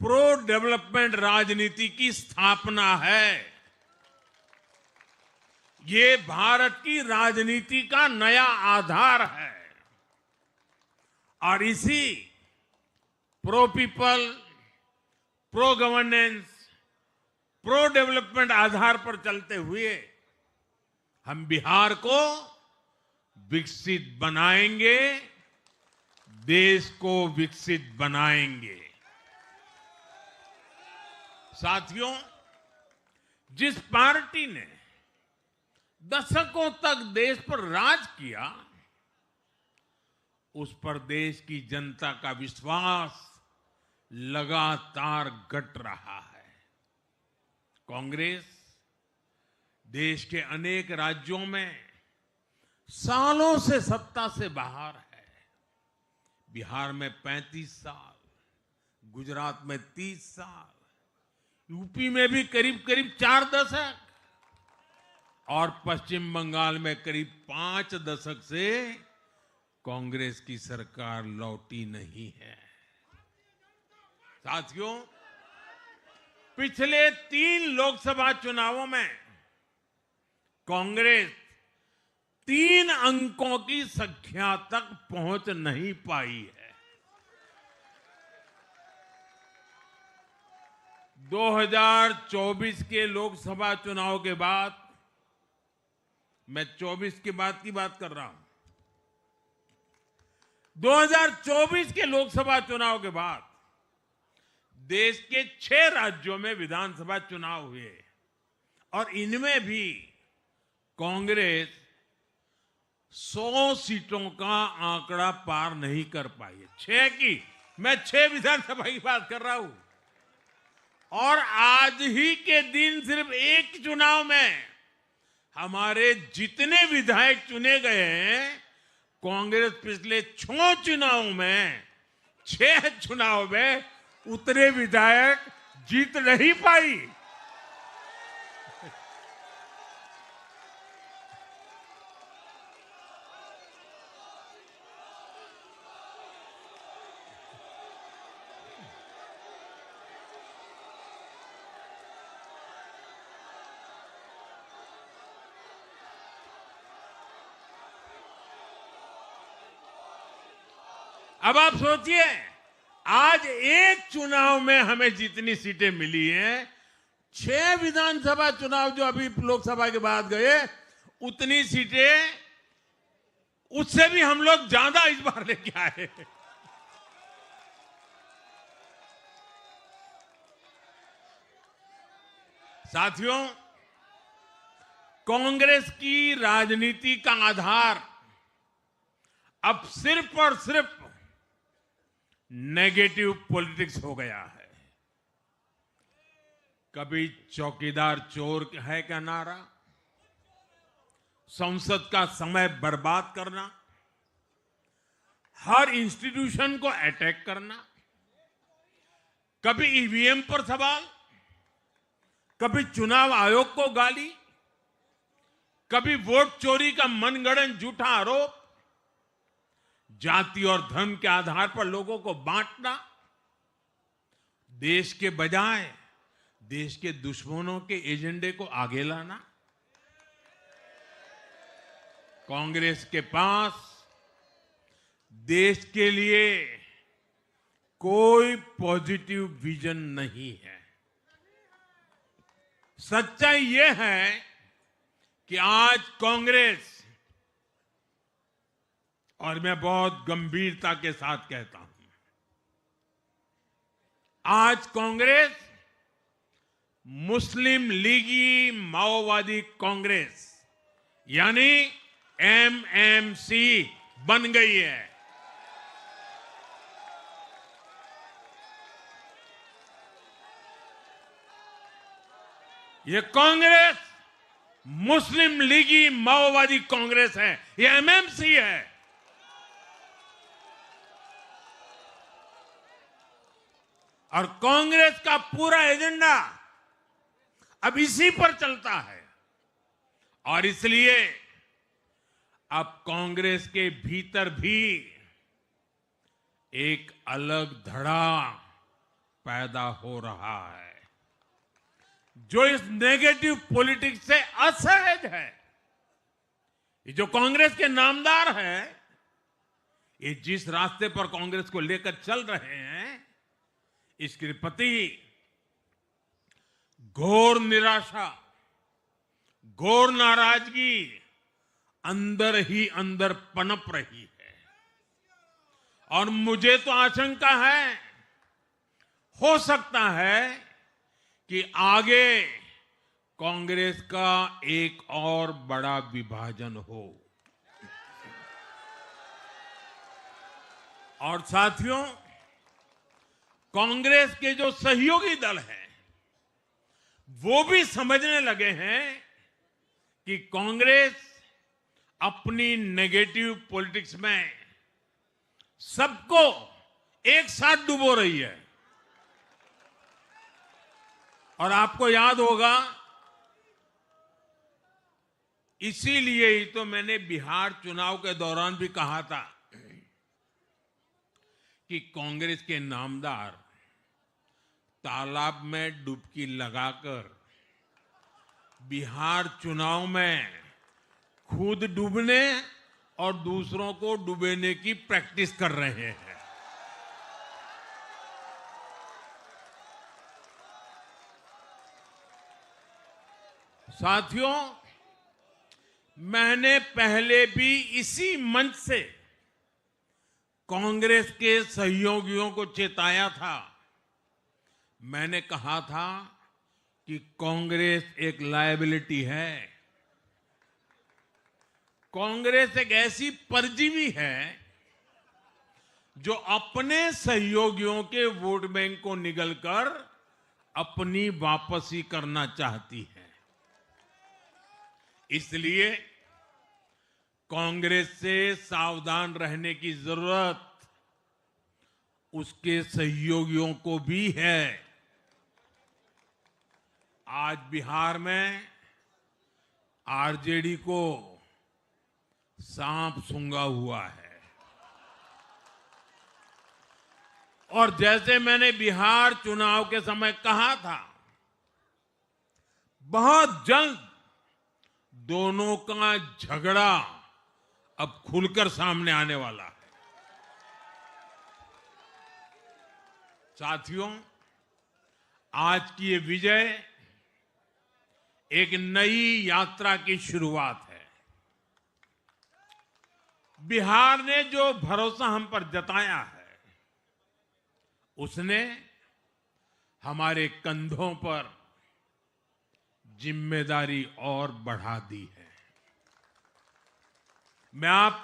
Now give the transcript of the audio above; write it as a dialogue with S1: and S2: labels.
S1: Pro development राजनीति की स्थापना है। ये भारत की राजनीति का नया आधार है और इसी pro people, pro governance, pro development आधार पर चलते हुए हम बिहार को विकसित बनाएंगे, देश को विकसित बनाएंगे। साथियों, जिस पार्टी ने दशकों तक देश पर राज किया, उस पर देश की जनता का विश्वास लगातार घट रहा है। कांग्रेस देश के अनेक राज्यों में सालों से सत्ता से बाहर है। बिहार में 35 साल, गुजरात में 30 साल, यूपी में भी करीब करीब 4 दशक और पश्चिम बंगाल में करीब 5 दशक से कांग्रेस की सरकार लौटी नहीं है। साथियों, पिछले 3 लोकसभा चुनावों में कांग्रेस 3 अंकों की संख्या तक पहुंच नहीं पाई है। 2024 के लोकसभा चुनाव के बाद, मैं 24 के बाद की बात कर रहा हूं, 2024 के लोकसभा चुनाव के बाद देश के 6 राज्यों में विधानसभा चुनाव हुए और इनमें भी कांग्रेस 100 सीटों का आंकड़ा पार नहीं कर पाई है। 6 की, मैं 6 विधानसभा की बात कर रहा हूं। और आज ही के दिन सिर्फ एक चुनाव में हमारे जितने विधायक चुने गए हैं, कांग्रेस पिछले 6 चुनावों में 6 चुनाव में उतने विधायक जीत नहीं पाई। अब आप सोचिए, आज एक चुनाव में हमें जितनी सीटें मिली हैं, 6 विधानसभा चुनाव जो अभी लोकसभा के बाद गए, उतनी सीटें, उससे भी हम लोग ज्यादा इस बार लेके आए। साथियों, कांग्रेस की राजनीति का आधार अब सिर्फ और सिर्फ नेगेटिव पॉलिटिक्स हो गया है। कभी चौकीदार चोर है का नारा, संसद का समय बर्बाद करना, हर इंस्टीट्यूशन को अटैक करना, कभी ईवीएम पर सवाल, कभी चुनाव आयोग को गाली, कभी वोट चोरी का मनगढ़ंत झूठा आरोप, जाति और धर्म के आधार पर लोगों को बांटना, देश के बजाय देश के दुश्मनों के एजेंडे को आगे लाना। कांग्रेस के पास देश के लिए कोई पॉजिटिव विजन नहीं है। सच्चाई यह है कि आज कांग्रेस, और मैं बहुत गंभीरता के साथ कहता हूं, आज कांग्रेस मुस्लिम लीगी माओवादी कांग्रेस यानी एमएमसी बन गई है। ये कांग्रेस मुस्लिम लीगी माओवादी कांग्रेस है, ये एमएमसी है। और कांग्रेस का पूरा एजेंडा अब इसी पर चलता है और इसलिए अब कांग्रेस के भीतर भी एक अलग धड़ा पैदा हो रहा है। जो इस नेगेटिव पॉलिटिक्स से असहज है, ये जो कांग्रेस के नामदार हैं, ये जिस रास्ते पर कांग्रेस को लेकर चल रहे हैं, इसके प्रति घोर निराशा, घोर नाराजगी अंदर ही अंदर पनप रही है। और मुझे तो आशंका है, हो सकता है कि आगे कांग्रेस का एक और बड़ा विभाजन हो। और साथियों, कांग्रेस के जो सहयोगी दल हैं, वो भी समझने लगे हैं कि कांग्रेस अपनी नेगेटिव पॉलिटिक्स में सबको एक साथ डुबो रही है। और आपको याद होगा, इसीलिए ही तो मैंने बिहार चुनाव के दौरान भी कहा था कि कांग्रेस के नामदार तालाब में डुबकी लगाकर बिहार चुनाव में खुद डूबने और दूसरों को डुबेने की प्रैक्टिस कर रहे हैं। साथियों, मैंने पहले भी इसी मंच से कांग्रेस के सहयोगियों को चेताया था। मैंने कहा था कि कांग्रेस एक लायबिलिटी है। कांग्रेस एक ऐसी परजीवी है जो अपने सहयोगियों के वोट बैंक को निगलकर अपनी वापसी करना चाहती है। इसलिए कांग्रेस से सावधान रहने की जरूरत उसके सहयोगियों को भी है। आज बिहार में आरजेडी को सांप सूंघा हुआ है। और जैसे मैंने बिहार चुनाव के समय कहा था, बहुत जल्द दोनों का झगड़ा अब खुलकर सामने आने वाला है। साथियों, आज की ये विजय एक नई यात्रा की शुरुआत है। बिहार ने जो भरोसा हम पर जताया है, उसने हमारे कंधों पर जिम्मेदारी और बढ़ा दी है। मैं आप